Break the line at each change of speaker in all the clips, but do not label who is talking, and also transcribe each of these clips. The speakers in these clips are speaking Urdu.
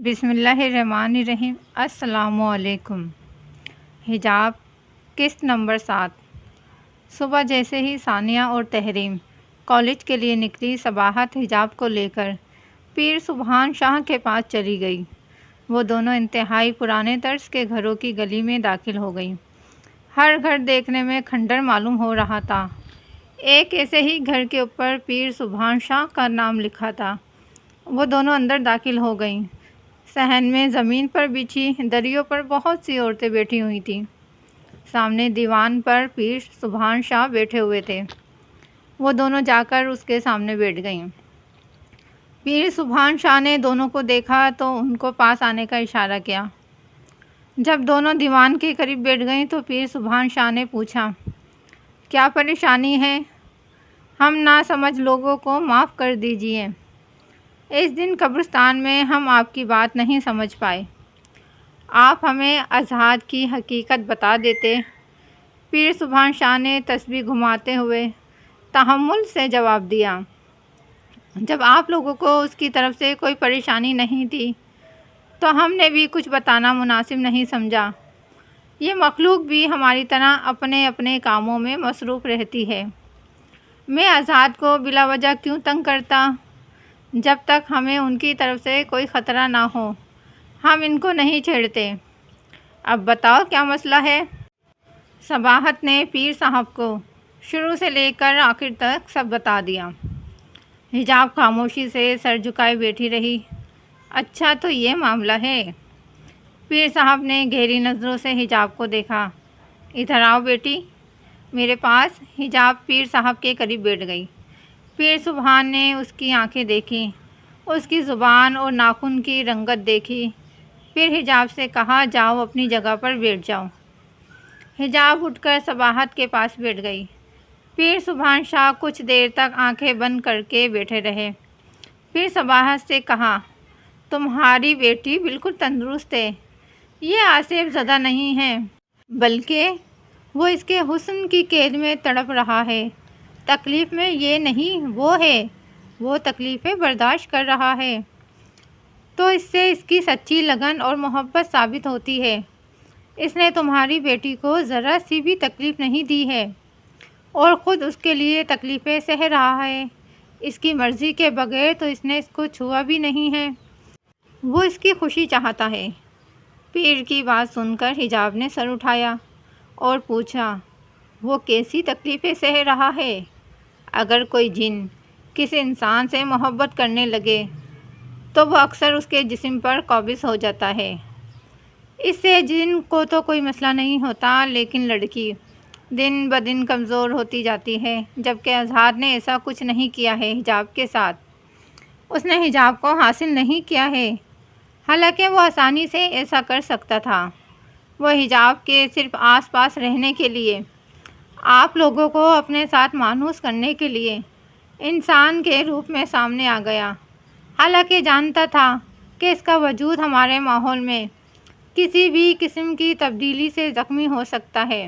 بسم اللہ الرحمن الرحیم۔ السلام علیکم۔ حجاب قسط نمبر 7۔ صبح جیسے ہی ثانیہ اور تحریم کالج کے لیے نکلی، صباحت حجاب کو لے کر پیر سبحان شاہ کے پاس چلی گئی۔ وہ دونوں انتہائی پرانے طرز کے گھروں کی گلی میں داخل ہو گئیں۔ ہر گھر دیکھنے میں کھنڈر معلوم ہو رہا تھا۔ ایک ایسے ہی گھر کے اوپر پیر سبحان شاہ کا نام لکھا تھا۔ وہ دونوں اندر داخل ہو گئیں۔ صحن میں زمین پر بچھی دریوں پر بہت سی عورتیں بیٹھی ہوئی تھیں۔ سامنے دیوان پر پیر سبحان شاہ بیٹھے ہوئے تھے۔ وہ دونوں جا کر اس کے سامنے بیٹھ گئیں۔ پیر سبحان شاہ نے دونوں کو دیکھا تو ان کو پاس آنے کا اشارہ کیا۔ جب دونوں دیوان کے قریب بیٹھ گئیں تو پیر سبحان شاہ نے پوچھا، کیا پریشانی ہے؟ ہم ناسمجھ لوگوں کو معاف کر دیجیے۔ اس دن قبرستان میں ہم آپ کی بات نہیں سمجھ پائے۔ آپ ہمیں ازحاد کی حقیقت بتا دیتے۔ پیر سبحان شاہ نے تسبیح گھماتے ہوئے تحمل سے جواب دیا، جب آپ لوگوں کو اس کی طرف سے کوئی پریشانی نہیں تھی تو ہم نے بھی کچھ بتانا مناسب نہیں سمجھا۔ یہ مخلوق بھی ہماری طرح اپنے اپنے کاموں میں مصروف رہتی ہے۔ میں ازحاد کو بلا وجہ کیوں تنگ کرتا؟ جب تک ہمیں ان کی طرف سے کوئی خطرہ نہ ہو ہم ان کو نہیں چھیڑتے۔ اب بتاؤ کیا مسئلہ ہے؟ صباحت نے پیر صاحب کو شروع سے لے کر آخر تک سب بتا دیا۔ حجاب خاموشی سے سر جھکائے بیٹھی رہی۔ اچھا تو یہ معاملہ ہے۔ پیر صاحب نے گہری نظروں سے حجاب کو دیکھا۔ ادھر آؤ بیٹی میرے پاس۔ حجاب پیر صاحب کے قریب بیٹھ گئی۔ پیر سبحان نے اس کی آنکھیں دیکھیں، اس کی زبان اور ناخن کی رنگت دیکھی، پھر حجاب سے کہا، جاؤ اپنی جگہ پر بیٹھ جاؤ۔ حجاب اٹھ کر صباحت کے پاس بیٹھ گئی۔ پیر سبحان شاہ کچھ دیر تک آنکھیں بند کر کے بیٹھے رہے۔ پھر صباحت سے کہا، تمہاری بیٹی بالکل تندرست ہے، یہ آسیب زدہ نہیں ہے، بلکہ وہ اس کے حسن کی قید میں تڑپ رہا ہے۔ تکلیف میں یہ نہیں وہ ہے، وہ تکلیفیں برداشت کر رہا ہے، تو اس سے اس کی سچی لگن اور محبت ثابت ہوتی ہے۔ اس نے تمہاری بیٹی کو ذرا سی بھی تکلیف نہیں دی ہے اور خود اس کے لیے تکلیفیں سہ رہا ہے۔ اس کی مرضی کے بغیر تو اس نے اس کو چھوا بھی نہیں ہے۔ وہ اس کی خوشی چاہتا ہے۔ پیر کی بات سن کر حجاب نے سر اٹھایا اور پوچھا، وہ کیسی تکلیفیں سہ رہا ہے؟ اگر کوئی جن کسی انسان سے محبت کرنے لگے تو وہ اکثر اس کے جسم پر قابض ہو جاتا ہے۔ اس سے جن کو تو کوئی مسئلہ نہیں ہوتا، لیکن لڑکی دن بدن کمزور ہوتی جاتی ہے، جبکہ ازحاد نے ایسا کچھ نہیں کیا ہے حجاب کے ساتھ۔ اس نے حجاب کو حاصل نہیں کیا ہے، حالانکہ وہ آسانی سے ایسا کر سکتا تھا۔ وہ حجاب کے صرف آس پاس رہنے کے لیے، آپ لوگوں کو اپنے ساتھ مانوس کرنے کے لیے انسان کے روپ میں سامنے آ گیا، حالانکہ جانتا تھا کہ اس کا وجود ہمارے ماحول میں کسی بھی قسم کی تبدیلی سے زخمی ہو سکتا ہے۔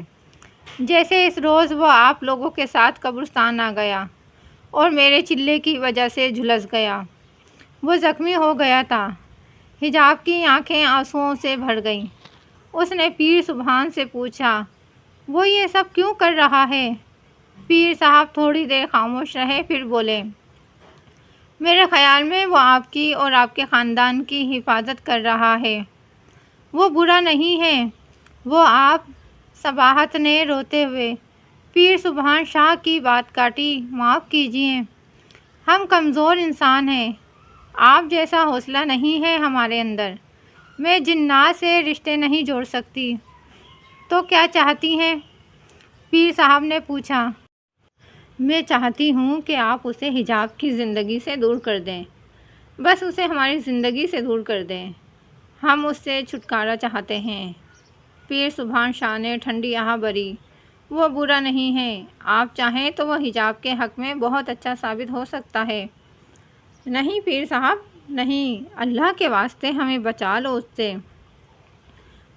جیسے اس روز وہ آپ لوگوں کے ساتھ قبرستان آ گیا اور میرے چلے کی وجہ سے جھلس گیا، وہ زخمی ہو گیا تھا۔ حجاب کی آنکھیں آنسوؤں سے بھر گئیں۔ اس نے پیر سبحان سے پوچھا، وہ یہ سب کیوں کر رہا ہے؟ پیر صاحب تھوڑی دیر خاموش رہے، پھر بولے، میرے خیال میں وہ آپ کی اور آپ کے خاندان کی حفاظت کر رہا ہے۔ وہ برا نہیں ہے، وہ آپ۔ صباحت نے روتے ہوئے پیر سبحان شاہ کی بات کاٹی، معاف کیجیے، ہم کمزور انسان ہیں، آپ جیسا حوصلہ نہیں ہے ہمارے اندر۔ میں جنات سے رشتے نہیں جوڑ سکتی۔ تو کیا چاہتی ہیں؟ پیر صاحب نے پوچھا۔ میں چاہتی ہوں کہ آپ اسے حجاب کی زندگی سے دور کر دیں، بس اسے ہماری زندگی سے دور کر دیں۔ ہم اس سے چھٹکارا چاہتے ہیں۔ پیر سبحان شاہ نے ٹھنڈی آہ بھری، وہ برا نہیں ہے، آپ چاہیں تو وہ حجاب کے حق میں بہت اچھا ثابت ہو سکتا ہے۔ نہیں پیر صاحب، نہیں، اللہ کے واسطے ہمیں بچا لو اس سے۔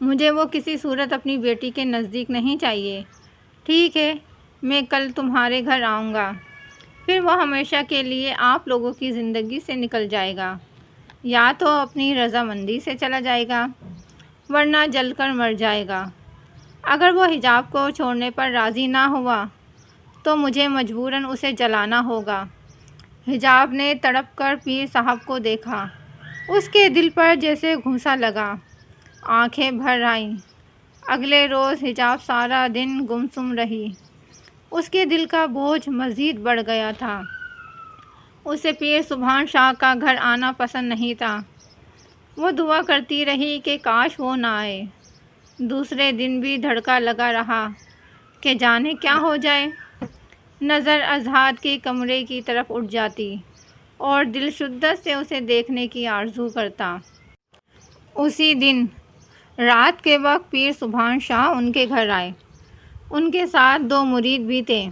مجھے وہ کسی صورت اپنی بیٹی کے نزدیک نہیں چاہیے۔ ٹھیک ہے، میں کل تمہارے گھر آؤں گا، پھر وہ ہمیشہ کے لیے آپ لوگوں کی زندگی سے نکل جائے گا۔ یا تو اپنی رضامندی سے چلا جائے گا ورنہ جل کر مر جائے گا۔ اگر وہ حجاب کو چھوڑنے پر راضی نہ ہوا تو مجھے مجبوراً اسے جلانا ہوگا۔ حجاب نے تڑپ کر پیر صاحب کو دیکھا۔ اس کے دل پر جیسے گھونسا لگا، آنکھیں بھر آئیں۔ اگلے روز حجاب سارا دن گمسم رہی۔ اس کے دل کا بوجھ مزید بڑھ گیا تھا۔ اسے پیر سبحان شاہ کا گھر آنا پسند نہیں تھا۔ وہ دعا کرتی رہی کہ کاش وہ نہ آئے۔ دوسرے دن بھی دھڑکا لگا رہا کہ جانے کیا ہو جائے۔ نظر اضحاد کے کمرے کی طرف اٹھ جاتی اور دل شدت سے اسے دیکھنے کی آرزو کرتا۔ اسی دن رات کے وقت پیر سبحان شاہ ان کے گھر آئے۔ ان کے ساتھ 2 مرید بھی تھے۔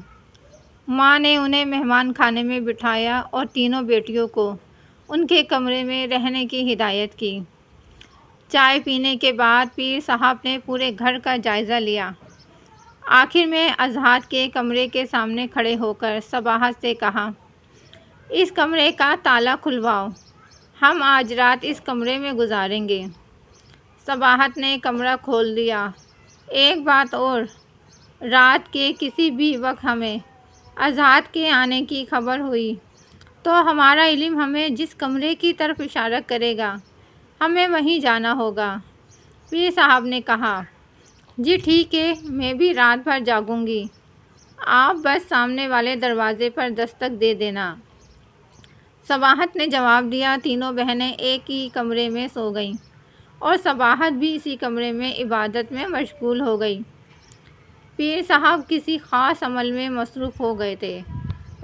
ماں نے انہیں مہمان خانے میں بٹھایا اور تینوں بیٹیوں کو ان کے کمرے میں رہنے کی ہدایت کی۔ چائے پینے کے بعد پیر صاحب نے پورے گھر کا جائزہ لیا۔ آخر میں اضحاد کے کمرے کے سامنے کھڑے ہو کر صباحت سے کہا، اس کمرے کا تالا کھلواؤ، ہم آج رات اس کمرے میں گزاریں گے۔ صباحت نے کمرہ کھول دیا۔ ایک بات اور، رات کے کسی بھی وقت ہمیں اضحاد کے آنے کی خبر ہوئی تو ہمارا علم ہمیں جس کمرے کی طرف اشارہ کرے گا ہمیں وہیں جانا ہوگا۔ پیر صاحب نے کہا، جی ٹھیک ہے، میں بھی رات بھر جاگوں گی، آپ بس سامنے والے دروازے پر دستک دے دینا۔ صباحت نے جواب دیا۔ تینوں بہنیں ایک ہی کمرے میں سو گئیں اور صباحت بھی اسی کمرے میں عبادت میں مشغول ہو گئی۔ پیر صاحب کسی خاص عمل میں مصروف ہو گئے تھے۔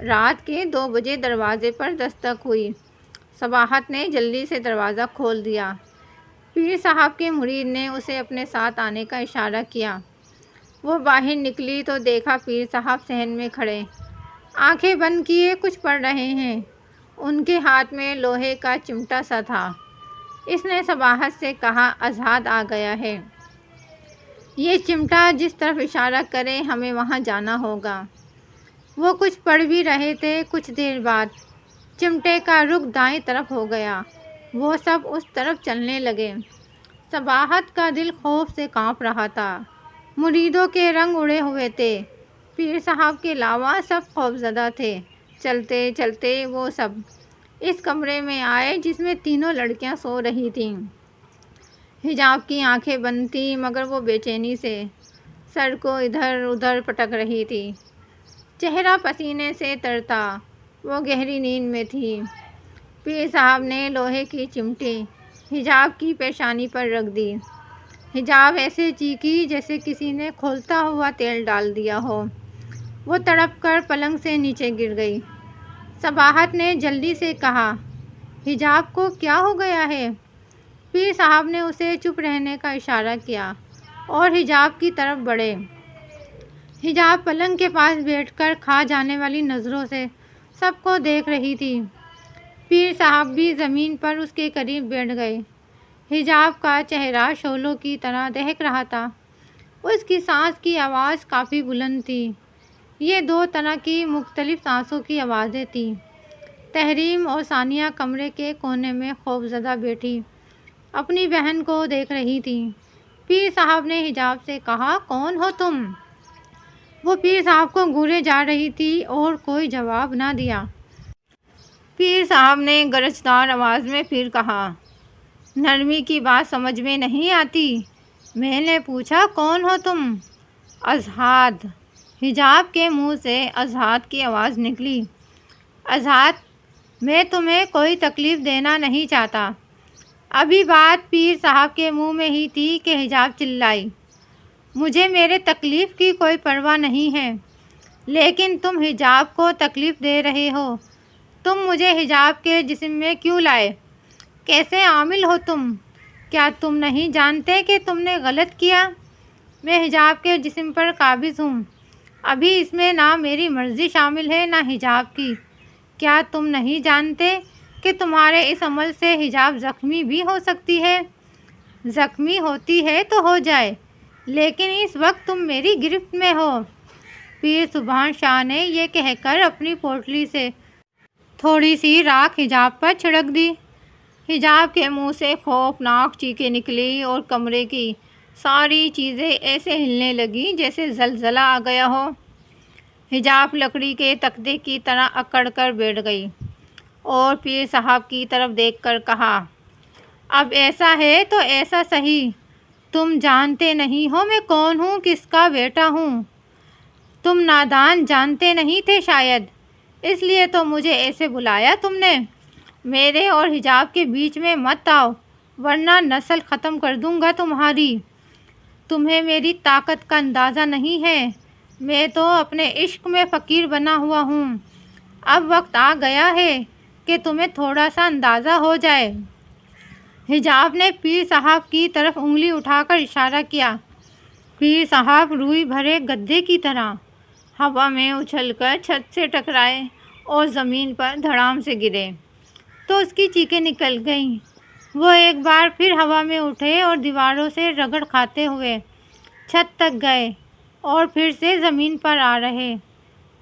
رات کے 2 بجے دروازے پر دستک ہوئی۔ صباحت نے جلدی سے دروازہ کھول دیا۔ پیر صاحب کے مرید نے اسے اپنے ساتھ آنے کا اشارہ کیا۔ وہ باہر نکلی تو دیکھا پیر صاحب صحن میں کھڑے، آنکھیں بند کیے کچھ پڑھ رہے ہیں۔ ان کے ہاتھ میں لوہے کا چمٹا سا تھا۔ اس نے صباحت سے کہا، اضحاد آ گیا ہے، یہ چمٹا جس طرف اشارہ کرے ہمیں وہاں جانا ہوگا۔ وہ کچھ پڑھ بھی رہے تھے۔ کچھ دیر بعد چمٹے کا رخ دائیں طرف ہو گیا۔ وہ سب اس طرف چلنے لگے۔ صباحت کا دل خوف سے کانپ رہا تھا۔ مریدوں کے رنگ اڑے ہوئے تھے۔ پیر صاحب کے علاوہ سب خوفزدہ تھے۔ چلتے چلتے وہ سب اس کمرے میں آئے جس میں تینوں لڑکیاں سو رہی تھیں۔ حجاب کی آنکھیں بند تھیں مگر وہ بے چینی سے سر کو ادھر ادھر پٹک رہی تھی۔ چہرہ پسینے سے تر تھا۔ وہ گہری نیند میں تھی۔ پیر صاحب نے لوہے کی چمٹی حجاب کی پیشانی پر رکھ دی۔ حجاب ایسے چیخی جیسے کسی نے کھولتا ہوا تیل ڈال دیا ہو۔ وہ تڑپ کر پلنگ سے نیچے گر گئی۔ صباحت نے جلدی سے کہا، حجاب کو کیا ہو گیا ہے؟ پیر صاحب نے اسے چپ رہنے کا اشارہ کیا اور حجاب کی طرف بڑھے۔ حجاب پلنگ کے پاس بیٹھ کر کھا جانے والی نظروں سے سب کو دیکھ رہی تھی۔ پیر صاحب بھی زمین پر اس کے قریب بیٹھ گئے۔ حجاب کا چہرہ شعلوں کی طرح دہک رہا تھا۔ اس کی سانس کی آواز کافی بلند تھی۔ یہ 2 طرح کی مختلف سانسوں کی آوازیں تھیں۔ تحریم اور ثانیہ کمرے کے کونے میں خوفزدہ بیٹھی اپنی بہن کو دیکھ رہی تھیں۔ پیر صاحب نے حجاب سے کہا، کون ہو تم؟ وہ پیر صاحب کو گھورے جا رہی تھی اور کوئی جواب نہ دیا۔ پیر صاحب نے گرجدار آواز میں پھر کہا، نرمی کی بات سمجھ میں نہیں آتی؟ میں نے پوچھا، کون ہو تم؟ اضحاد۔ حجاب کے منہ سے اضحاد کی آواز نکلی۔ اضحاد، میں تمہیں کوئی تکلیف دینا نہیں چاہتا۔ ابھی بات پیر صاحب کے منہ میں ہی تھی کہ حجاب چلائی، مجھے میرے تکلیف کی کوئی پرواہ نہیں ہے، لیکن تم حجاب کو تکلیف دے رہے ہو۔ تم مجھے حجاب کے جسم میں کیوں لائے؟ کیسے عامل ہو تم؟ کیا تم نہیں جانتے کہ تم نے غلط کیا؟ میں حجاب کے جسم پر قابض ہوں۔ ابھی اس میں نہ میری مرضی شامل ہے نہ حجاب کی۔ کیا تم نہیں جانتے کہ تمہارے اس عمل سے حجاب زخمی بھی ہو سکتی ہے؟ زخمی ہوتی ہے تو ہو جائے، لیکن اس وقت تم میری گرفت میں ہو۔ پیر سبحان شاہ نے یہ کہہ کر اپنی پوٹلی سے تھوڑی سی راکھ حجاب پر چھڑک دی۔ حجاب کے منہ سے خوفناک چیخیں نکلی اور کمرے کی ساری چیزیں ایسے ہلنے لگیں جیسے زلزلہ آ گیا ہو۔ حجاب لکڑی کے تختے کی طرح اکڑ کر بیٹھ گئی اور پیر صاحب کی طرف دیکھ کر کہا، اب ایسا ہے تو ایسا صحیح، تم جانتے نہیں ہو میں کون ہوں، کس کا بیٹا ہوں۔ تم نادان، جانتے نہیں تھے شاید، اس لیے تو مجھے ایسے بلایا تم نے۔ میرے اور حجاب کے بیچ میں مت آؤ ورنہ نسل ختم کر دوں گا تمہاری۔ تمہیں میری طاقت کا اندازہ نہیں ہے، میں تو اپنے عشق میں فقیر بنا ہوا ہوں۔ اب وقت آ گیا ہے کہ تمہیں تھوڑا سا اندازہ ہو جائے۔ حجاب نے پیر صاحب کی طرف انگلی اٹھا کر اشارہ کیا۔ پیر صاحب روئی بھرے گدھے کی طرح ہوا میں اچھل کر چھت سے ٹکرائے اور زمین پر دھڑام سے گرے تو اس کی چیخیں نکل گئیں۔ وہ ایک بار پھر ہوا میں اٹھے اور دیواروں سے رگڑ کھاتے ہوئے چھت تک گئے اور پھر سے زمین پر آ رہے۔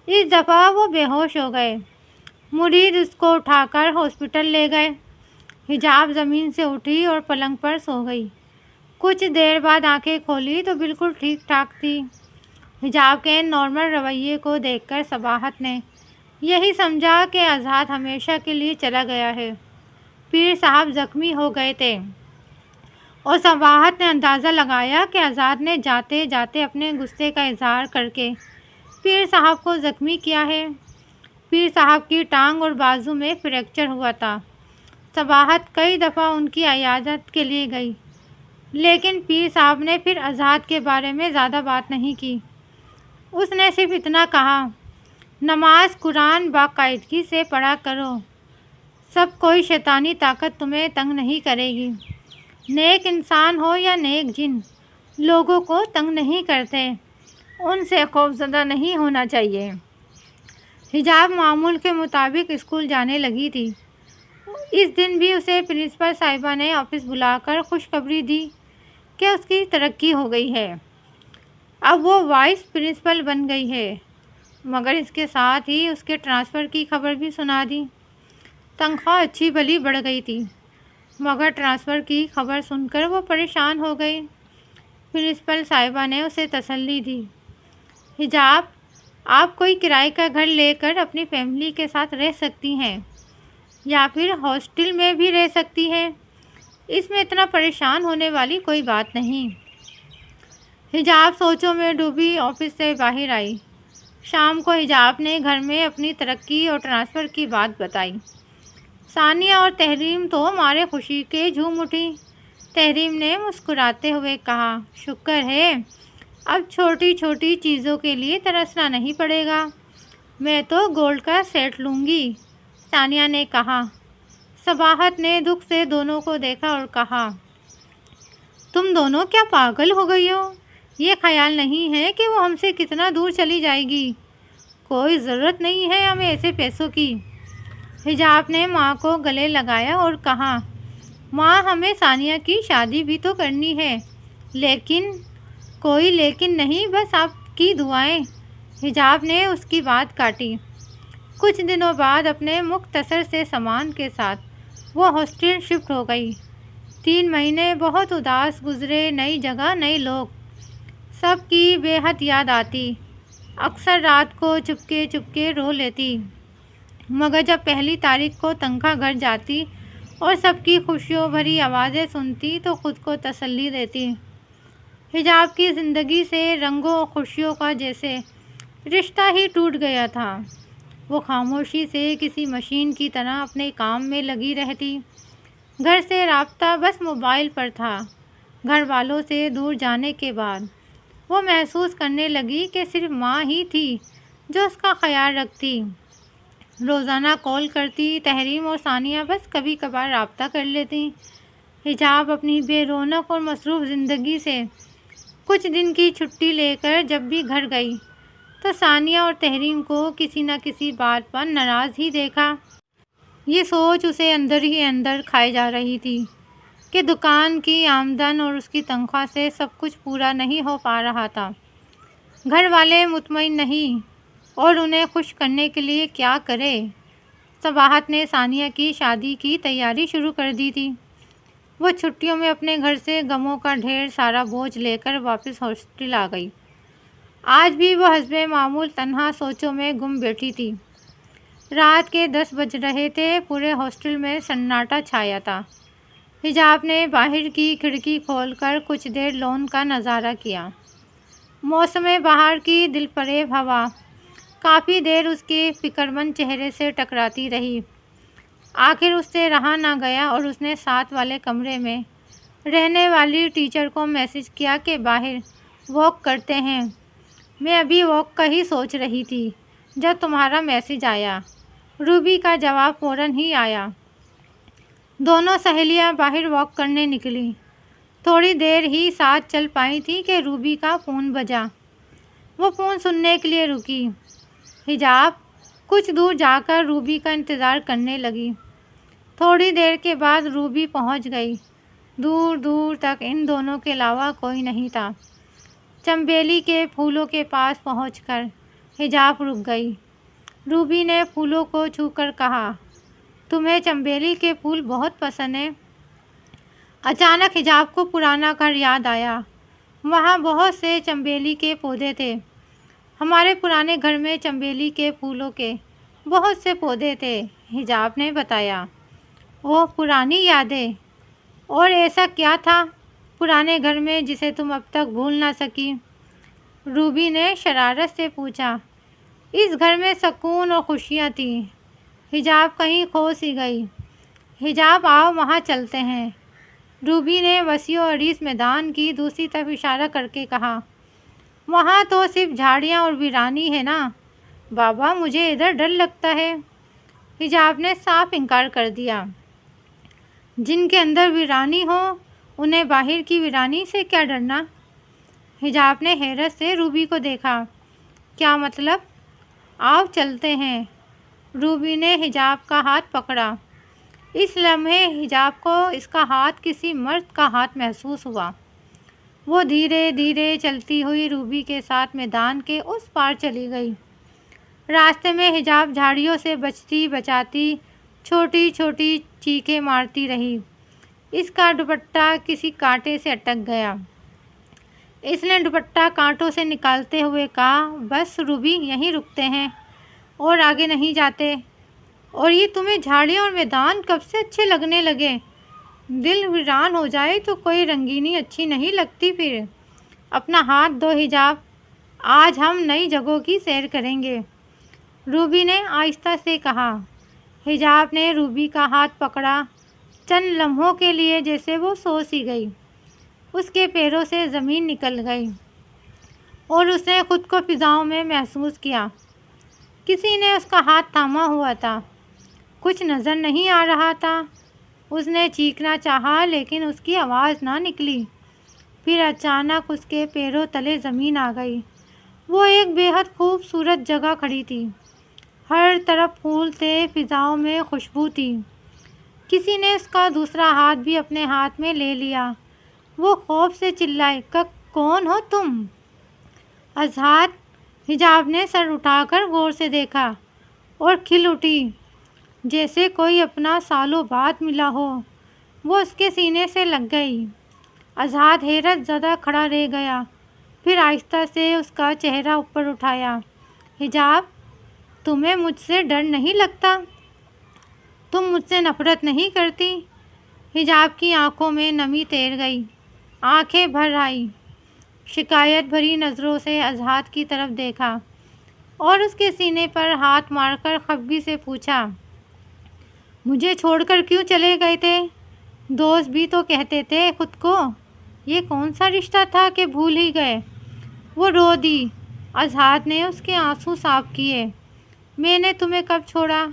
اس دفعہ وہ بے ہوش ہو گئے۔ مرید اس کو اٹھا کر ہاسپٹل لے گئے۔ حجاب زمین سے اٹھی اور پلنگ پر سو گئی۔ کچھ دیر بعد آنکھیں کھولی تو بالکل ٹھیک ٹھاک تھی۔ حجاب کے نارمل رویے کو دیکھ کر صباحت نے یہی سمجھا کہ آزاد ہمیشہ کے لیے چلا گیا ہے۔ پیر صاحب زخمی ہو گئے تھے اور صباحت نے اندازہ لگایا کہ آزاد نے جاتے جاتے اپنے غصے کا اظہار کر کے پیر صاحب کو زخمی کیا ہے۔ پیر صاحب کی ٹانگ اور بازو میں فریکچر ہوا تھا۔ صباحت کئی دفعہ ان کی عیادت کے لیے گئی، لیکن پیر صاحب نے پھر آزاد کے بارے میں زیادہ بات نہیں کی۔ اس نے صرف اتنا کہا، نماز قرآن باقاعدگی سے پڑھا کرو، سب کوئی شیطانی طاقت تمہیں تنگ نہیں کرے گی۔ نیک انسان ہو یا نیک جن، لوگوں کو تنگ نہیں کرتے، ان سے خوفزدہ نہیں ہونا چاہیے۔ حجاب معمول کے مطابق اسکول جانے لگی تھی۔ اس دن بھی اسے پرنسپل صاحبہ نے آفس بلا کر خوشخبری دی کہ اس کی ترقی ہو گئی ہے، اب وہ وائس پرنسپل بن گئی ہے، مگر اس کے ساتھ ہی اس کے ٹرانسفر کی خبر بھی سنا دی۔ تنخواہ اچھی بھلی بڑھ گئی تھی، مگر ٹرانسفر کی خبر سن کر وہ پریشان ہو گئی۔ پرنسپل صاحبہ نے اسے تسلی دی، حجاب آپ کوئی کرائے کا گھر لے کر اپنی فیملی کے ساتھ رہ سکتی ہیں یا پھر ہاسٹل میں بھی رہ سکتی ہیں، اس میں اتنا پریشان ہونے والی کوئی بات نہیں۔ حجاب سوچوں میں ڈوبی آفس سے باہر آئی۔ شام کو حجاب نے گھر میں اپنی ترقی اور ٹرانسفر کی بات بتائی۔ ثانیہ اور تحریم تو مارے خوشی کے جھوم اٹھی۔ تحریم نے مسکراتے ہوئے کہا، شکر ہے، اب چھوٹی چھوٹی چیزوں کے لیے ترسنا نہیں پڑے گا، میں تو گولڈ کا سیٹ لوں گی۔ ثانیہ نے کہا۔ صباحت نے دکھ سے دونوں کو دیکھا اور کہا، تم دونوں کیا پاگل ہو گئی ہو؟ یہ خیال نہیں ہے کہ وہ ہم سے کتنا دور چلی جائے گی؟ کوئی ضرورت نہیں ہے ہمیں ایسے پیسوں کی۔ حجاب نے ماں کو گلے لگایا اور کہا، ماں ہمیں ثانیہ کی شادی بھی تو کرنی ہے، لیکن کوئی لیکن نہیں، بس آپ کی دعائیں۔ حجاب نے اس کی بات کاٹی۔ کچھ دنوں بعد اپنے مختصر سے سامان کے ساتھ وہ ہاسٹل شفٹ ہو گئی۔ 3 مہینے بہت اداس گزرے، نئی جگہ، نئے لوگ، سب کی بے حد یاد آتی۔ اکثر رات کو چپکے چپکے رو لیتی، مگر جب پہلی تاریخ کو تنخواہ گھر جاتی اور سب کی خوشیوں بھری آوازیں سنتی تو خود کو تسلی دیتی۔ حجاب کی زندگی سے رنگوں اور خوشیوں کا جیسے رشتہ ہی ٹوٹ گیا تھا۔ وہ خاموشی سے کسی مشین کی طرح اپنے کام میں لگی رہتی۔ گھر سے رابطہ بس موبائل پر تھا۔ گھر والوں سے دور جانے کے بعد وہ محسوس کرنے لگی کہ صرف ماں ہی تھی جو اس کا خیال رکھتی، روزانہ کال کرتی۔ تحریم اور ثانیہ بس کبھی کبھار رابطہ کر لیتی۔ حجاب اپنی بے رونق اور مصروف زندگی سے کچھ دن کی چھٹی لے کر جب بھی گھر گئی تو ثانیہ اور تحریم کو کسی نہ کسی بات پر ناراض ہی دیکھا۔ یہ سوچ اسے اندر ہی اندر کھائے جا رہی تھی کہ دکان کی آمدن اور اس کی تنخواہ سے سب کچھ پورا نہیں ہو پا رہا تھا۔ گھر والے مطمئن نہیں اور انہیں خوش کرنے کے لیے کیا کرے۔ صباحت نے ثانیہ کی شادی کی تیاری شروع کر دی تھی۔ وہ چھٹیوں میں اپنے گھر سے غموں کا ڈھیر سارا بوجھ لے کر واپس ہاسٹل آ گئی۔ آج بھی وہ حسب معمول تنہا سوچوں میں گم بیٹھی تھی۔ رات کے 10 بج رہے تھے، پورے ہاسٹل میں سناٹا چھایا تھا۔ حجاب نے باہر کی کھڑکی کھول کر کچھ دیر لون کا نظارہ کیا۔ موسم بہار کی دل فریب ہوا کافی دیر اس کے فکرمند چہرے سے ٹکراتی رہی۔ آخر اس سے رہا نہ گیا اور اس نے ساتھ والے کمرے میں رہنے والی ٹیچر کو میسج کیا کہ باہر واک کرتے ہیں۔ میں ابھی واک کا ہی سوچ رہی تھی جب تمہارا میسج آیا۔ روبی کا جواب فوراً ہی آیا۔ دونوں سہیلیاں باہر واک کرنے نکلیں۔ تھوڑی دیر ہی ساتھ چل پائی تھی کہ روبی کا فون بجا۔ وہ فون سننے کے لیے رکی۔ حجاب کچھ دور جا کر روبی کا انتظار کرنے لگی۔ تھوڑی دیر کے بعد روبی پہنچ گئی۔ دور دور تک ان دونوں کے علاوہ کوئی نہیں تھا۔ چنبیلی کے پھولوں کے پاس پہنچ کر حجاب رک گئی۔ روبی نے پھولوں کو چھو کر کہا، تمہیں چنبیلی کے پھول بہت پسند ہیں؟ اچانک حجاب کو پرانا گھر یاد آیا۔ وہاں بہت سے چنبیلی کے پودے تھے۔ ہمارے پرانے گھر میں چنبیلی کے پھولوں کے بہت سے پودے تھے، حجاب نے بتایا۔ اوہ، پرانی یادیں! اور ایسا کیا تھا پرانے گھر میں جسے تم اب تک بھول نہ سکی؟ روبی نے شرارت سے پوچھا۔ اس گھر میں سکون اور خوشیاں تھیں۔ حجاب کہیں کھو سی گئی۔ حجاب، آؤ وہاں چلتے ہیں۔ روبی نے وسیع و عریض میدان کی دوسری طرف اشارہ کر کے کہا۔ وہاں تو صرف جھاڑیاں اور ویرانی ہے نا بابا، مجھے ادھر ڈر لگتا ہے۔ حجاب نے صاف انکار کر دیا۔ جن کے اندر ویرانی ہو انہیں باہر کی ویرانی سے کیا ڈرنا؟ حجاب نے حیرت سے روبی کو دیکھا۔ کیا مطلب؟ آؤ چلتے ہیں۔ روبی نے حجاب کا ہاتھ پکڑا۔ اس لمحے حجاب کو اس کا ہاتھ کسی مرد کا ہاتھ محسوس ہوا۔ وہ دھیرے دھیرے چلتی ہوئی روبی کے ساتھ میدان کے اس پار چلی گئی۔ راستے میں حجاب جھاڑیوں سے بچتی بچاتی چھوٹی چھوٹی چیخیں مارتی رہی۔ اس کا دوپٹہ کسی کانٹے سے اٹک گیا۔ اس نے دوپٹہ کانٹوں سے نکالتے ہوئے کہا، بس روبی، یہیں رکتے ہیں اور آگے نہیں جاتے۔ اور یہ تمہیں جھاڑیاں اور میدان کب سے اچھے لگنے لگے؟ دل ویران ہو جائے تو کوئی رنگینی اچھی نہیں لگتی پھر۔ اپنا ہاتھ دو حجاب، آج ہم نئی جگہوں کی سیر کریں گے، روبی نے آہستہ سے کہا۔ حجاب نے روبی کا ہاتھ پکڑا۔ چند لمحوں کے لیے جیسے وہ سو سی گئی۔ اس کے پیروں سے زمین نکل گئی اور اس نے خود کو فضاؤں میں محسوس کیا۔ کسی نے اس کا ہاتھ تھاما ہوا تھا۔ کچھ نظر نہیں آ رہا تھا۔ اس نے چیخنا چاہا لیکن اس کی آواز نہ نکلی۔ پھر اچانک اس کے پیروں تلے زمین آ گئی۔ وہ ایک بے حد خوبصورت جگہ کھڑی تھی۔ ہر طرف پھول تھے، فضاؤں میں خوشبو تھی۔ کسی نے اس کا دوسرا ہاتھ بھی اپنے ہاتھ میں لے لیا۔ وہ خوف سے چلائی، کون ہو تم؟ اذہان۔ حجاب نے سر اٹھا کر غور سے دیکھا اور کھل اٹھی جیسے کوئی اپنا سالوں بعد ملا ہو۔ وہ اس کے سینے سے لگ گئی۔ اذہان حیرت زدہ کھڑا رہ گیا، پھر آہستہ سے اس کا چہرہ اوپر اٹھایا۔ حجاب، تمہیں مجھ سے ڈر نہیں لگتا؟ تم مجھ سے نفرت نہیں کرتی؟ حجاب کی آنکھوں میں نمی تیر گئی، آنکھیں بھر آئیں۔ شکایت بھری نظروں سے اذہان کی طرف دیکھا اور اس کے سینے پر ہاتھ مار کر خفگی سے پوچھا، مجھے چھوڑ کر کیوں چلے گئے تھے؟ دوست بھی تو کہتے تھے خود کو۔ یہ کون سا رشتہ تھا کہ بھول ہی گئے؟ وہ رو دی۔ اذہان نے اس کے آنسو صاف کیے۔ میں نے تمہیں کب چھوڑا؟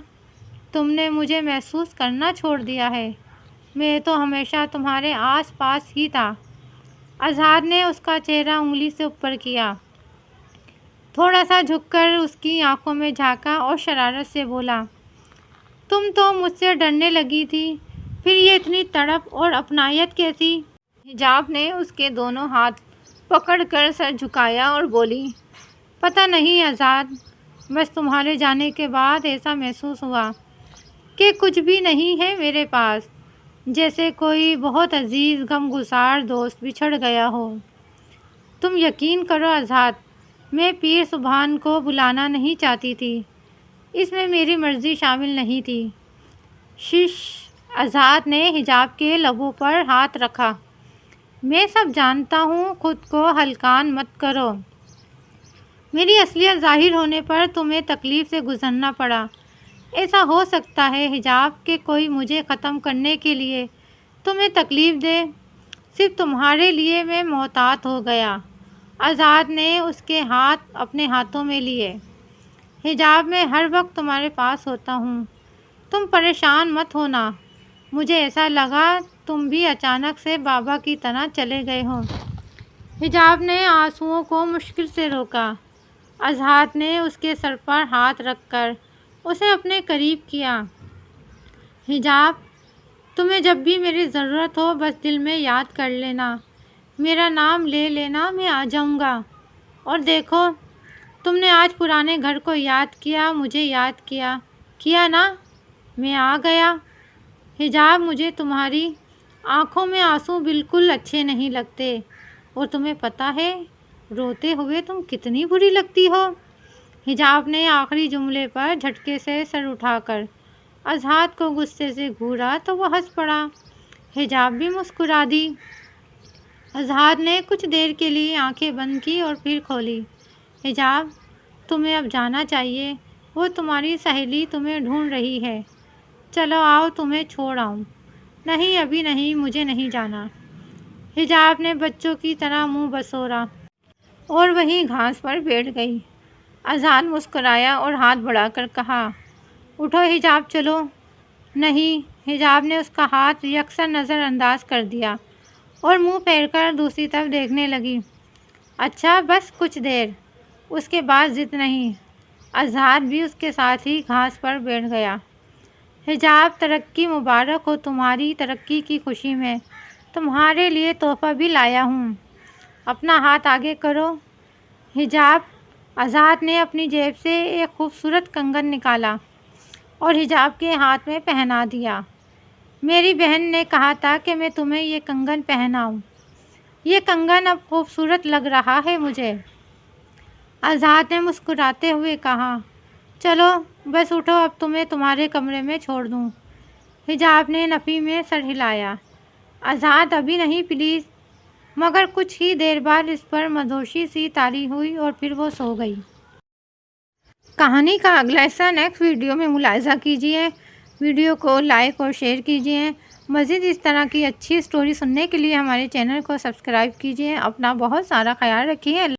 تم نے مجھے محسوس کرنا چھوڑ دیا ہے۔ میں تو ہمیشہ تمہارے آس پاس ہی تھا۔ اذہان نے اس کا چہرہ انگلی سے اوپر کیا، تھوڑا سا جھک کر اس کی آنکھوں میں جھانکا اور شرارت سے بولا، تم تو مجھ سے ڈرنے لگی تھی، پھر یہ اتنی تڑپ اور اپنائیت کیسی؟ حجاب نے اس کے دونوں ہاتھ پکڑ کر سر جھکایا اور بولی، پتہ نہیں اذہان، بس تمہارے جانے کے بعد ایسا محسوس ہوا کہ کچھ بھی نہیں ہے میرے پاس، جیسے کوئی بہت عزیز غمگسار دوست بچھڑ گیا ہو۔ تم یقین کرو آزاد، میں پیر سبحان کو بلانا نہیں چاہتی تھی، اس میں میری مرضی شامل نہیں تھی۔ شش، آزاد نے حجاب کے لبوں پر ہاتھ رکھا۔ میں سب جانتا ہوں، خود کو ہلکان مت کرو۔ میری اصلیت ظاہر ہونے پر تمہیں تکلیف سے گزرنا پڑا۔ ایسا ہو سکتا ہے حجاب کہ کوئی مجھے ختم کرنے کے لیے تمہیں تکلیف دے، صرف تمہارے لیے میں محتاط ہو گیا۔ آزاد نے اس کے ہاتھ اپنے ہاتھوں میں لیے۔ حجاب میں ہر وقت تمہارے پاس ہوتا ہوں، تم پریشان مت ہونا۔ مجھے ایسا لگا تم بھی اچانک سے بابا کی طرح چلے گئے ہو۔ حجاب نے آنسوؤں کو مشکل سے روکا۔ آزاد نے اس کے سر پر ہاتھ رکھ کر اسے اپنے قریب کیا۔ حجاب، تمہیں جب بھی میری ضرورت ہو بس دل میں یاد کر لینا، میرا نام لے لینا، میں آ جاؤں گا۔ اور دیکھو، تم نے آج پرانے گھر کو یاد کیا، مجھے یاد کیا نا، میں آ گیا۔ حجاب، مجھے تمہاری آنکھوں میں آنسو بالکل اچھے نہیں لگتے، اور تمہیں پتہ ہے روتے ہوئے تم کتنی بری لگتی ہو۔ حجاب نے آخری جملے پر جھٹکے سے سر اٹھا کر آزاد کو غصے سے گھورا تو وہ ہنس پڑا۔ حجاب بھی مسکرا دی۔ آزاد نے کچھ دیر کے لیے آنکھیں بند کی اور پھر کھولی۔ حجاب، تمہیں اب جانا چاہیے، وہ تمہاری سہیلی تمہیں ڈھونڈ رہی ہے۔ چلو آؤ تمہیں چھوڑ آؤں۔ نہیں ابھی نہیں، مجھے نہیں جانا۔ حجاب نے بچوں کی طرح منہ بسورا اور وہیں گھاس پر بیٹھ گئی۔ آزاد مسکرایا اور ہاتھ بڑھا کر کہا، اٹھو حجاب، چلو۔ نہیں، حجاب نے اس کا ہاتھ یکسر نظر انداز کر دیا اور منہ پھیر کر دوسری طرف دیکھنے لگی۔ اچھا بس کچھ دیر، اس کے بعد ضد نہیں۔ آزاد بھی اس کے ساتھ ہی گھاس پر بیٹھ گیا۔ حجاب، ترقی مبارک ہو تمہاری ترقی کی خوشی میں تمہارے لیے تحفہ بھی لایا ہوں، اپنا ہاتھ آگے کرو۔ حجاب، آزاد نے اپنی جیب سے ایک خوبصورت کنگن نکالا اور حجاب کے ہاتھ میں پہنا دیا۔ میری بہن نے کہا تھا کہ میں تمہیں یہ کنگن پہناؤں، یہ کنگن اب خوبصورت لگ رہا ہے مجھے۔ آزاد نے مسکراتے ہوئے کہا، چلو بس اٹھو، اب تمہیں تمہارے کمرے میں چھوڑ دوں۔ حجاب نے نفی میں سر ہلایا۔ آزاد ابھی نہیں پلیز۔ مگر کچھ ہی دیر بعد اس پر مدہوشی سی طاری ہوئی اور پھر وہ سو گئی۔ کہانی کا اگلا حصہ نیکسٹ ویڈیو میں ملاحظہ کیجیے۔ ویڈیو کو لائک اور شیئر کیجیے۔ مزید اس طرح کی اچھی سٹوری سننے کے لیے ہمارے چینل کو سبسکرائب کیجیے۔ اپنا بہت سارا خیال رکھیے۔